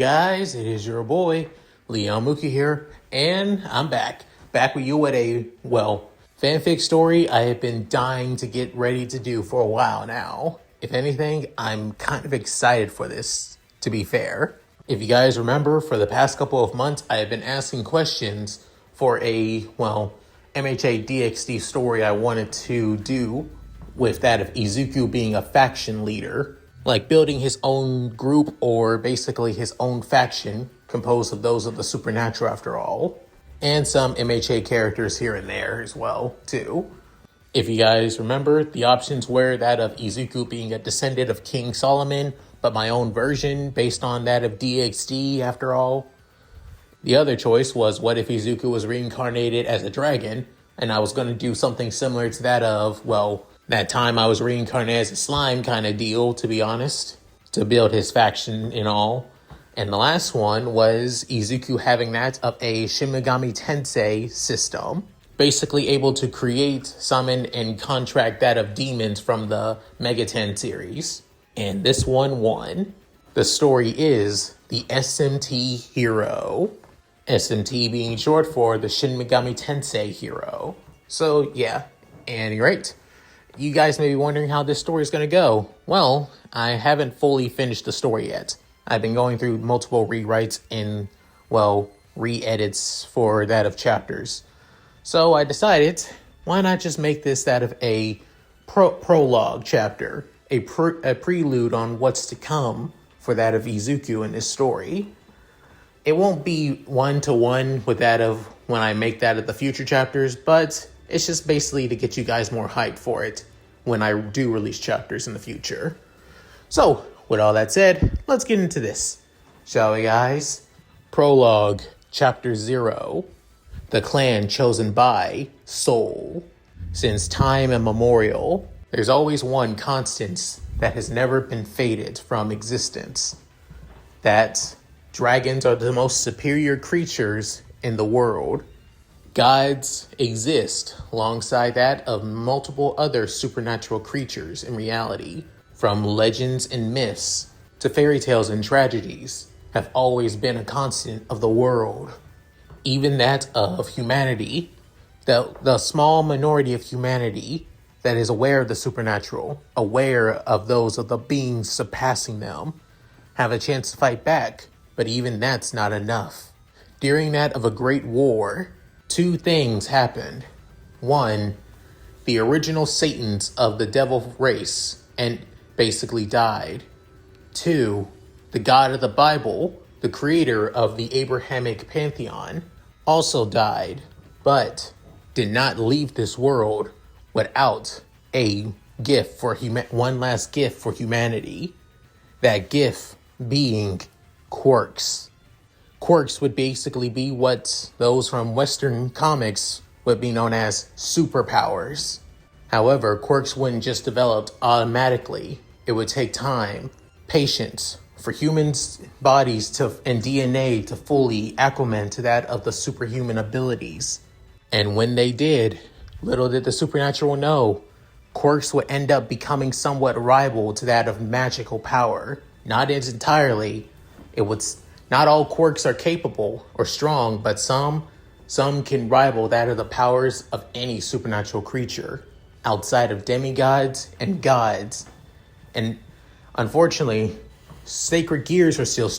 guys? It is your boy, Leon Mookie here, and I'm back with you with a, fanfic story I have been dying to get ready to do for a while now. If anything, I'm kind of excited for this, to be fair. If you guys remember, for the past couple of months, I have been asking questions for a, MHA DxD story I wanted to do with that of Izuku being a faction leader, like building his own group or basically his own faction composed of those of the supernatural after all, and some MHA characters here and there as well too. If you guys remember, the options were that of Izuku being a descendant of King Solomon, but my own version based on that of DxD after all. The other choice was what if Izuku was reincarnated as a dragon, and I was going to do something similar to that of, that time I was reincarnated as a slime kind of deal, to be honest, to build his faction and all. And the last one was Izuku having that of a Shin Megami Tensei system, basically able to create, summon, and contract that of demons from the Megaten series. And this one won. The story is the SMT Hero. SMT being short for the Shin Megami Tensei Hero. So yeah, and you're right. You guys may be wondering how this story is going to go. Well, I haven't fully finished the story yet. I've been going through multiple rewrites and, re-edits for that of chapters. So I decided, why not just make this that of a prologue chapter, a prelude on what's to come for that of Izuku in this story. It won't be one-to-one with that of when I make that of the future chapters, but it's just basically to get you guys more hyped for it when I do release chapters in the future. So, with all that said, let's get into this, shall we guys? Prologue, Chapter 0. The clan chosen by Soul. Since time immemorial, there's always one constant that has never been faded from existence. That dragons are the most superior creatures in the world. Gods exist alongside that of multiple other supernatural creatures in reality. From legends and myths to fairy tales and tragedies have always been a constant of the world. Even that of humanity, the small minority of humanity that is aware of the supernatural, aware of those of the beings surpassing them, have a chance to fight back, but even that's not enough. During that of a great war, two things happened. One, the original Satans of the devil race and basically died. Two, the God of the Bible, the creator of the Abrahamic pantheon, also died, but did not leave this world without a gift for one last gift for humanity. That gift being quirks. Quirks would basically be what those from Western comics would be known as superpowers. However, quirks wouldn't just develop automatically. It would take time, patience, for humans' bodies and DNA to fully acclimate to that of the superhuman abilities. And when they did, little did the supernatural know, quirks would end up becoming somewhat rival to that of magical power. Not entirely. Not all quirks are capable or strong, but some can rival that of the powers of any supernatural creature outside of demigods and gods. And unfortunately, sacred gears are still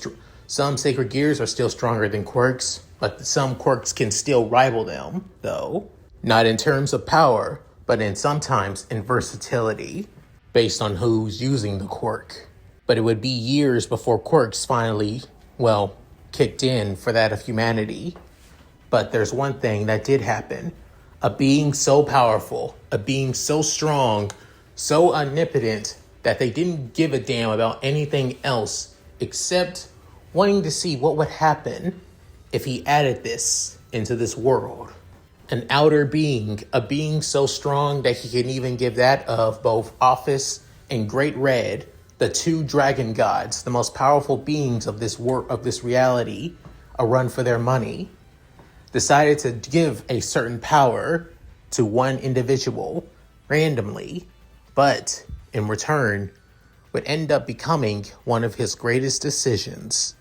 some sacred gears are still stronger than quirks, but some quirks can still rival them, though. Not in terms of power, but sometimes in versatility, based on who's using the quirk. But it would be years before quirks finally, kicked in for that of humanity. But there's one thing that did happen. A being so powerful, a being so strong, so omnipotent, that they didn't give a damn about anything else except wanting to see what would happen if he added this into this world. An outer being, a being so strong that he can even give that of both Office and Great Red, the two dragon gods, the most powerful beings of this reality, a run for their money, decided to give a certain power to one individual randomly, but in return would end up becoming one of his greatest decisions.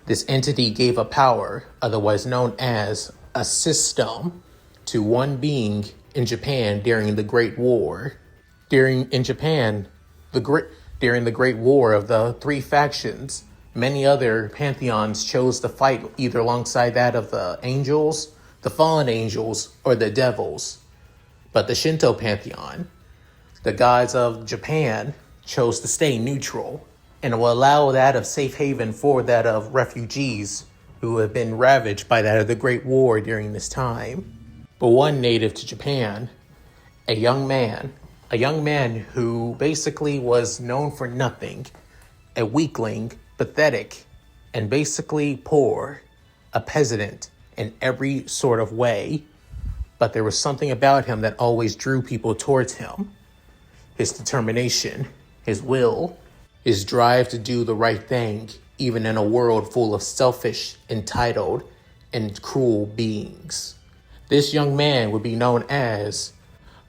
This entity gave a power, otherwise known as a system, to one being in Japan during the Great War. During the Great War of the three factions, many other pantheons chose to fight either alongside that of the angels, the fallen angels, or the devils. But the Shinto pantheon, the gods of Japan, chose to stay neutral and will allow that of safe haven for that of refugees who have been ravaged by that of the Great War during this time. But one native to Japan, a young man who basically was known for nothing, a weakling, pathetic, and basically poor, a peasant in every sort of way. But there was something about him that always drew people towards him. His determination, his will, his drive to do the right thing, even in a world full of selfish, entitled, and cruel beings. This young man would be known as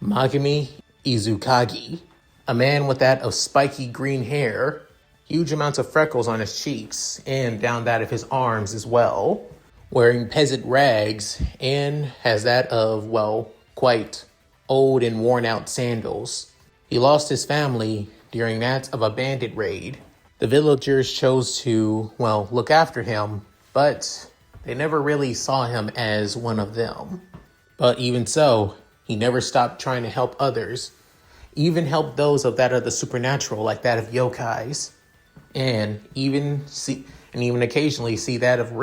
Megami Izukagi, a man with that of spiky green hair, huge amounts of freckles on his cheeks, and down that of his arms as well, wearing peasant rags, and has that of, well, quite old and worn out sandals. He lost his family during that of a bandit raid. The villagers chose to, well, look after him, but they never really saw him as one of them. But even so, he never stopped trying to help others, even help those of that of the supernatural, like that of yokais, and even occasionally see that of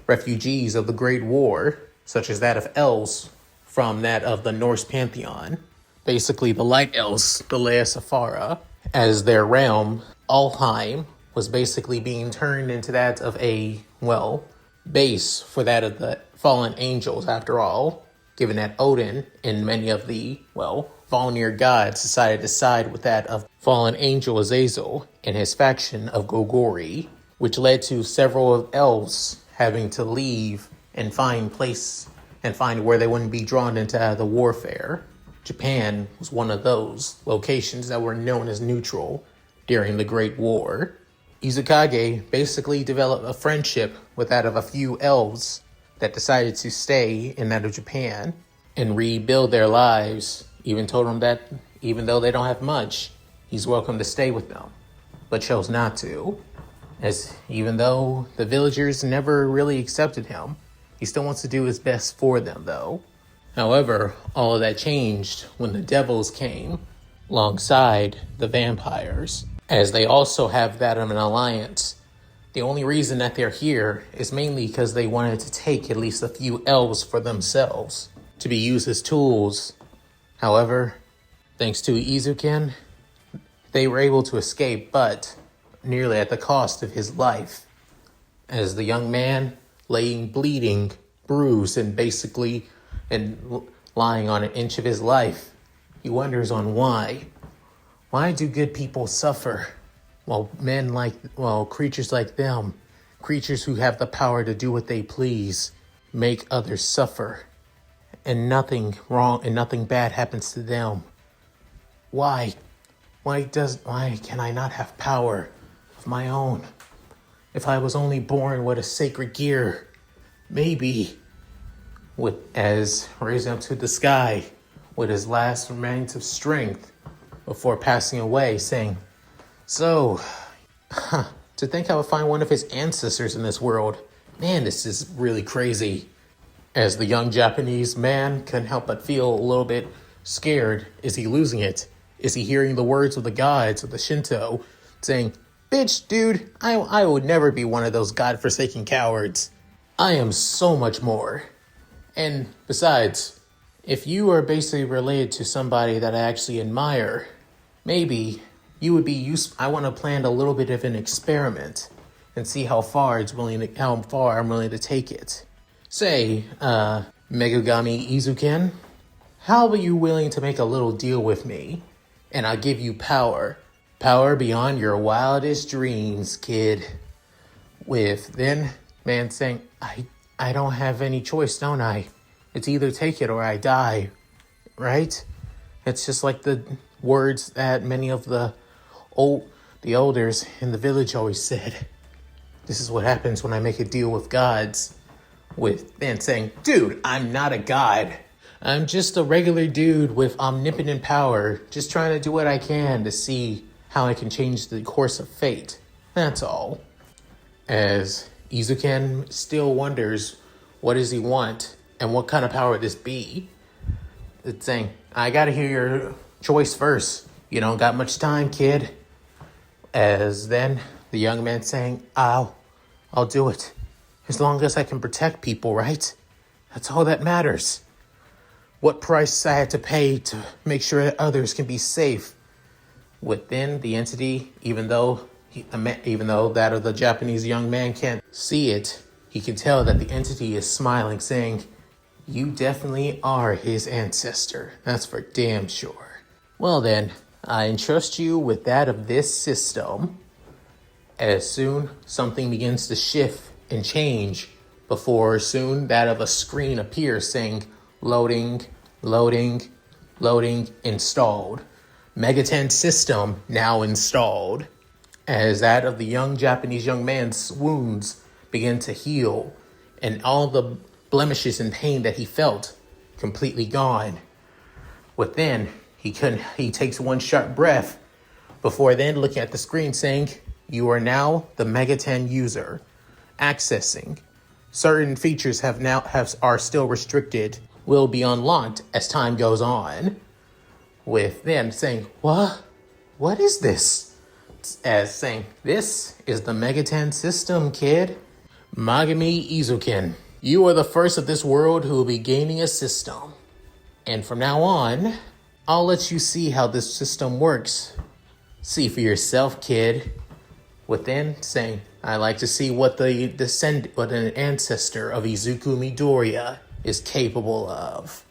refugees of the Great War, such as that of elves from that of the Norse pantheon, basically the light elves, the Lea Sephara, as their realm, Alheim, was basically being turned into that of a, well, base for that of the fallen angels after all, given that Odin and many of the, well, Volnir gods decided to side with that of fallen angel Azazel and his faction of Gogori, which led to several of elves having to leave and find where they wouldn't be drawn into the warfare. Japan was one of those locations that were known as neutral during the Great War. Izukage basically developed a friendship with that of a few elves that decided to stay in that of Japan and rebuild their lives. Even told them that even though they don't have much, he's welcome to stay with them, but chose not to. As even though the villagers never really accepted him, he still wants to do his best for them though. However, all of that changed when the devils came alongside the vampires, as they also have that of an alliance. The only reason that they're here is mainly because they wanted to take at least a few elves for themselves to be used as tools. However, thanks to Izuken, they were able to escape, but nearly at the cost of his life, as the young man laying bleeding, bruised, and lying on an inch of his life. He wonders on why. Why do good people suffer while creatures like them, creatures who have the power to do what they please, make others suffer, and nothing wrong and nothing bad happens to them? Why? Why can I not have power of my own? If I was only born with a sacred gear, maybe, as raising up to the sky with his last remains of strength before passing away, saying, to think I would find one of his ancestors in this world. Man, this is really crazy. As the young Japanese man couldn't help but feel a little bit scared. Is he losing it? Is he hearing the words of the gods of the Shinto saying, "Bitch, dude, I would never be one of those godforsaken cowards. I am so much more." And besides, if you are basically related to somebody that I actually admire, maybe you would be I want to plan a little bit of an experiment and see how far I'm willing to take it. Say, Megami Izuken, how are you willing to make a little deal with me? And I'll give you power. Power beyond your wildest dreams, kid. With then man saying, I don't have any choice, don't I? It's either take it or I die, right? It's just like the words that many of the elders in the village always said. This is what happens when I make a deal with gods. With then saying, dude, I'm not a god. I'm just a regular dude with omnipotent power, just trying to do what I can to see how I can change the course of fate. That's all. As Izuken still wonders, what does he want and what kind of power would this be? It's saying, I gotta hear your choice first. You don't got much time, kid. As then the young man saying, I'll do it. As long as I can protect people, right? That's all that matters. What price I had to pay to make sure that others can be safe. Within the entity, even though that of the Japanese young man can't see it, he can tell that the entity is smiling, saying, you definitely are his ancestor. That's for damn sure. Well then, I entrust you with that of this system. As soon something begins to shift and change, before soon that of a screen appears saying, loading, installed. Megaten system now installed. As that of the young Japanese young man's wounds begin to heal, and all the blemishes and pain that he felt completely gone. Within, he takes one sharp breath before then looking at the screen saying, you are now the Megaten user. Accessing. Certain features are still restricted, will be unlocked as time goes on. With then saying, what is this? As saying, this is the Megaten system, kid. Megami Izuken, you are the first of this world who will be gaining a system. And from now on, I'll let you see how this system works. See for yourself, kid. Within saying, I like to see what an ancestor of Izuku Midoriya is capable of.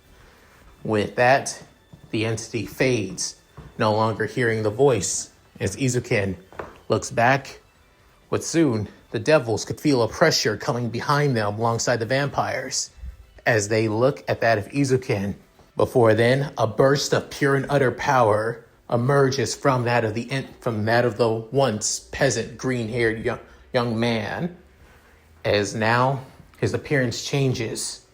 With that, the entity fades, no longer hearing the voice, as Izuken looks back. But soon, the devils could feel a pressure coming behind them alongside the vampires, as they look at that of Izuken. Before then, a burst of pure and utter power emerges from that of the once peasant green-haired young man, as now his appearance changes,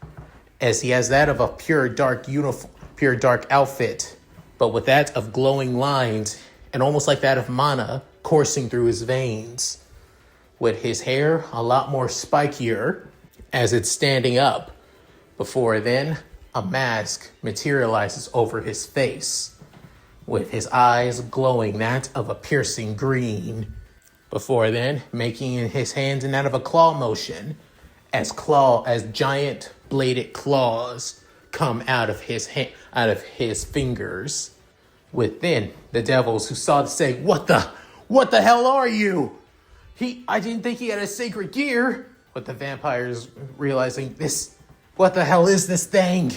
as he has that of a pure dark outfit, but with that of glowing lines and almost like that of mana coursing through his veins, with his hair a lot more spikier as it's standing up. Before then, a mask materializes over his face, with his eyes glowing that of a piercing green. Before then, making in his hands and that of a claw motion, as giant bladed claws come out of his fingers. Within, the devils who saw it say, what the hell are you? I didn't think he had a sacred gear. But the vampires realizing what the hell is this thing?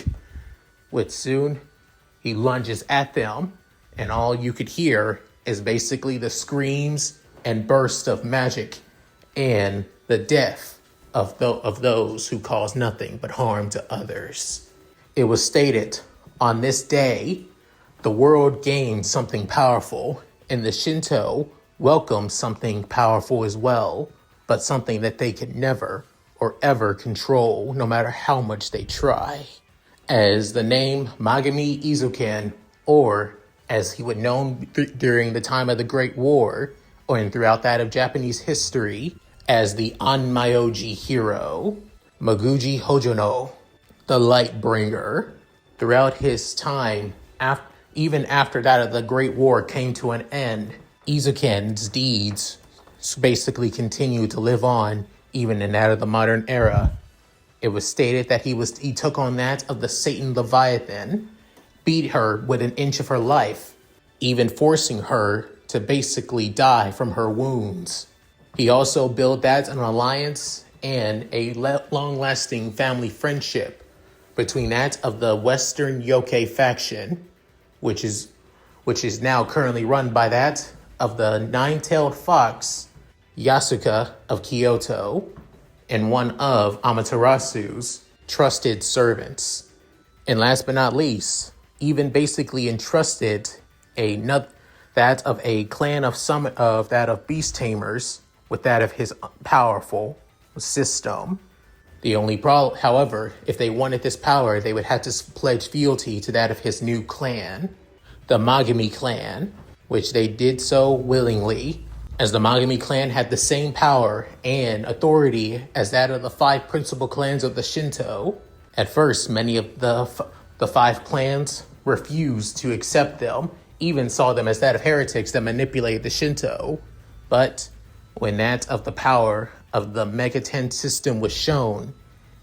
With soon, he lunges at them, and all you could hear is basically the screams and bursts of magic and the death of those who cause nothing but harm to others. It was stated, on this day, the world gained something powerful, and the Shinto welcomed something powerful as well, but something that they could never or ever control, no matter how much they try. As the name Megami Izuken, or as he would known during the time of the Great War, and throughout that of Japanese history, as the Anmyoji hero, Maguji Hojono, the light bringer. Throughout his time, even after that of the Great War came to an end, Izuken's deeds basically continued to live on, even in that of the modern era. It was stated that he took on that of the Satan Leviathan, beat her with an inch of her life, even forcing her to basically die from her wounds. He also built that an alliance and a long-lasting family friendship between that of the Western Yokai faction, which is now currently run by that of the nine-tailed fox, Yasuka of Kyoto, and one of Amaterasu's trusted servants. And last but not least, even basically entrusted that of a clan of beast tamers with that of his powerful system. The only problem, however, if they wanted this power, they would have to pledge fealty to that of his new clan, the Megami clan, which they did so willingly, as the Megami clan had the same power and authority as that of the 5 principal clans of the Shinto. At first, many of the 5 clans refused to accept them, even saw them as that of heretics that manipulated the Shinto. But when that of the power of the Megaten system was shown,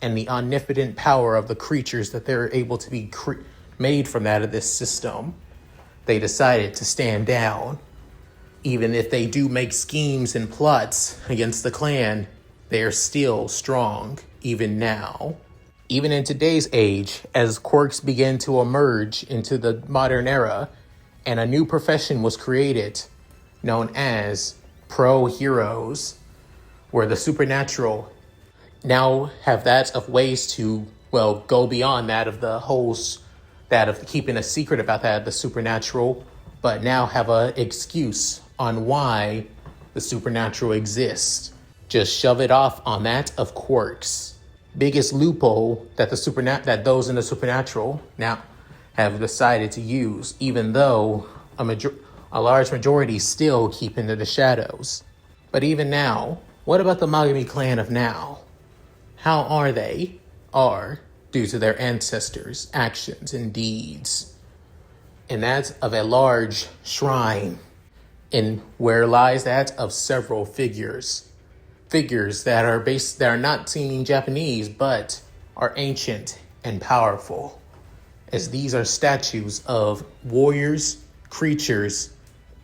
and the omnipotent power of the creatures that they're able to be made from that of this system, they decided to stand down. Even if they do make schemes and plots against the clan, they are still strong, even now. Even in today's age, as quirks began to emerge into the modern era, and a new profession was created, known as pro heroes, where the supernatural now have that of ways to, well, go beyond that of the hosts, that of keeping a secret about that of the supernatural, but now have a excuse on why the supernatural exists. Just shove it off on that of quirks. Biggest loophole that that those in the supernatural now have decided to use, even though a large majority still keep into the shadows. But even now, what about the Megami clan of now? How are they? Are due to their ancestors' actions and deeds. And that's of a large shrine, in where lies that of several figures. Figures that are not seen in Japanese, but are ancient and powerful, as these are statues of warriors, creatures,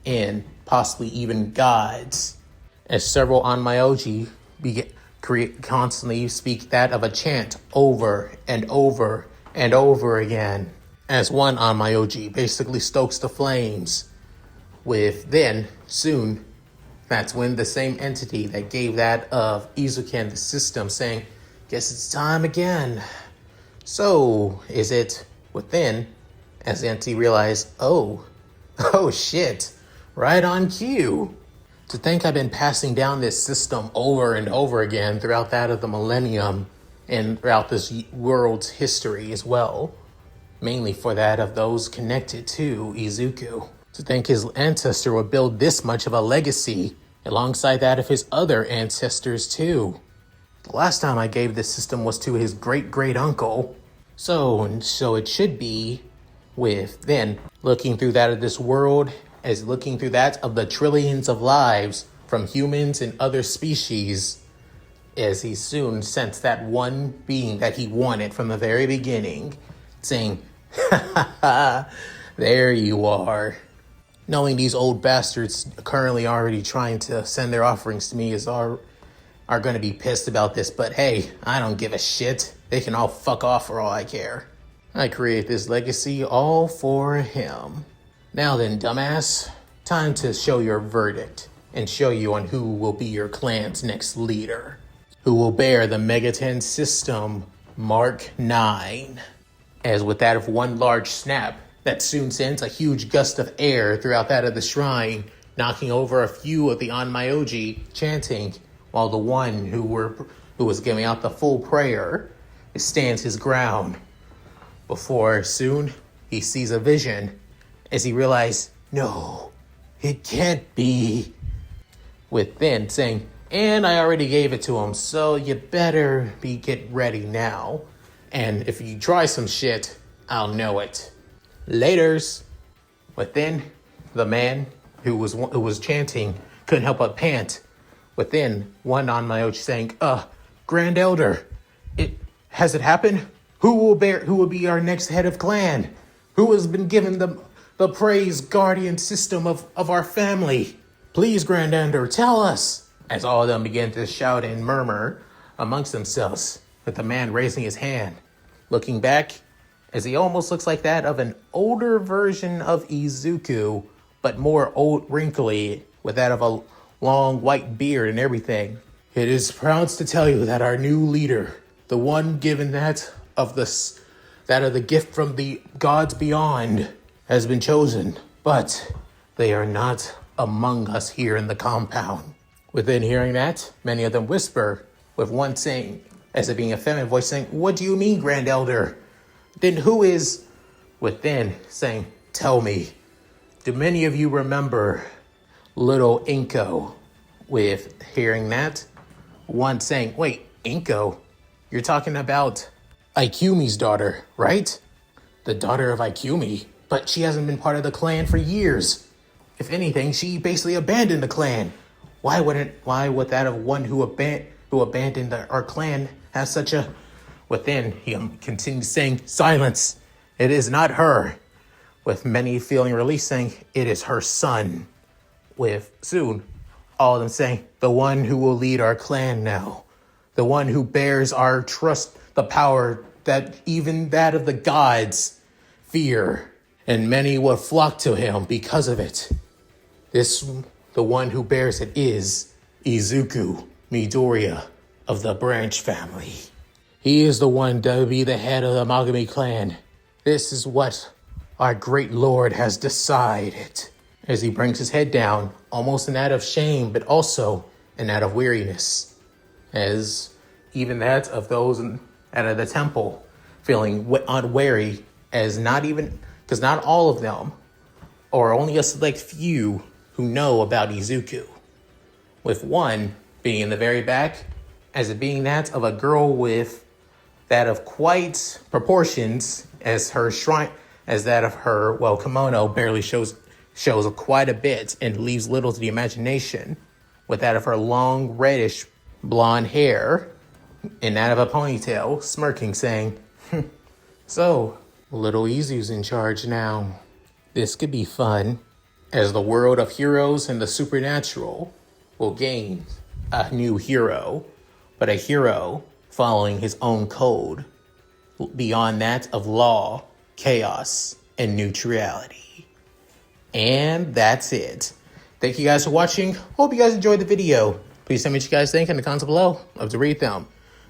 and possibly even gods. As several Onmyoji constantly speak that of a chant over and over and over again, as one Onmyoji basically stokes the flames with then, soon, that's when the same entity that gave that of Izuken the system saying, guess it's time again. So, is it within, as the entity realized, oh shit, right on cue. To think I've been passing down this system over and over again throughout that of the millennium and throughout this world's history as well, mainly for that of those connected to Izuku. To think his ancestor would build this much of a legacy alongside that of his other ancestors too. The last time I gave this system was to his great-great-uncle. So it should be with then looking through that of this world as looking through that of the trillions of lives from humans and other species, as he soon sensed that one being that he wanted from the very beginning, saying, ha ha ha, there you are. Knowing these old bastards currently already trying to send their offerings to me are going to be pissed about this, but hey, I don't give a shit. They can all fuck off for all I care. I create this legacy all for him. Now then, dumbass, time to show your verdict and show you on who will be your clan's next leader. Who will bear the Megaten system Mark 9. As with that of one large snap, that soon sends a huge gust of air throughout that of the shrine, knocking over a few of the Onmyoji chanting, while the one who was giving out the full prayer stands his ground. Before soon he sees a vision as he realized, no, it can't be. With then saying, and I already gave it to him, so you better get ready now. And if you try some shit, I'll know it. Laters. Within, the man who was chanting couldn't help but pant. Within, one Onmyoji saying, Grand Elder, has it happened? Who will be our next head of clan? Who has been given the praise guardian system of our family? Please, Grand Elder, tell us. As all of them began to shout and murmur amongst themselves, with the man raising his hand, looking back, as he almost looks like that of an older version of Izuku, but more old, wrinkly, with that of a long white beard and everything. It is proud to tell you that our new leader, the one given that of the gift from the gods beyond, has been chosen, but they are not among us here in the compound. Within hearing that, many of them whisper, with one saying, as it being a feminine voice saying, "What do you mean, Grand Elder?" Then who is within saying, "Tell me, do many of you remember little Inko?" With hearing that, one saying, "Wait, Inko? You're talking about Ikumi's daughter, right? The daughter of Ikumi, but she hasn't been part of the clan for years. If anything, she basically abandoned the clan. Why would that of one who abandoned our clan have such a..." Within, he continues saying, "Silence! It is not her." With many feeling released saying, "It is her son." With soon, all of them saying, "The one who will lead our clan now. The one who bears our trust, the power that even that of the gods fear. And many will flock to him because of it. The one who bears it is Izuku Midoriya of the Branch family. He is the one to be the head of the Megami clan. This is what our great lord has decided." As he brings his head down, almost in that of shame, but also in that of weariness. As even that of those out of the temple feeling unwary, as because not all of them, or only a select few who know about Izuku. With one being in the very back, as it being that of a girl with that of quite proportions, as her shrine, as that of her, kimono barely shows quite a bit and leaves little to the imagination, with that of her long reddish blonde hair, and that of a ponytail, smirking, saying, "So, little Izu's in charge now. This could be fun." As the world of heroes and the supernatural will gain a new hero, but a hero following his own code, beyond that of law, chaos, and neutrality. And that's it. Thank you guys for watching. Hope you guys enjoyed the video. Please tell me what you guys think in the comments below. Love to read them.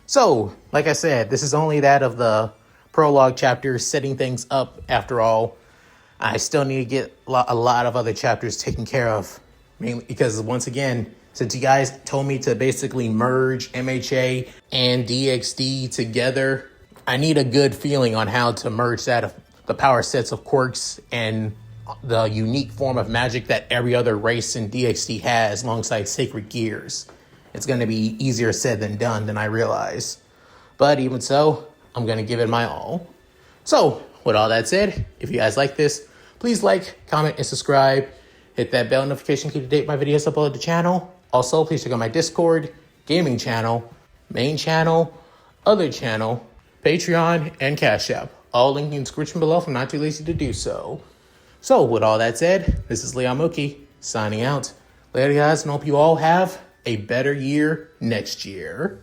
So, like I said, this is only that of the prologue chapter, setting things up. After all, I still need to get a lot of other chapters taken care of. Mainly because, once again, since you guys told me to basically merge MHA and DxD together, I need a good feeling on how to merge that of the power sets of quirks and the unique form of magic that every other race in DxD has alongside sacred gears. It's going to be easier said than done than I realize. But even so, I'm going to give it my all. So, with all that said, if you guys like this, please like, comment, and subscribe. Hit that bell notification, keep up to date with my videos uploaded to the channel. Also, please check out my Discord, gaming channel, main channel, other channel, Patreon, and Cash App. All linked in the description below if I'm not too lazy to do so. So, with all that said, this is Leon Mookie, signing out. Later, guys, and hope you all have a better year next year.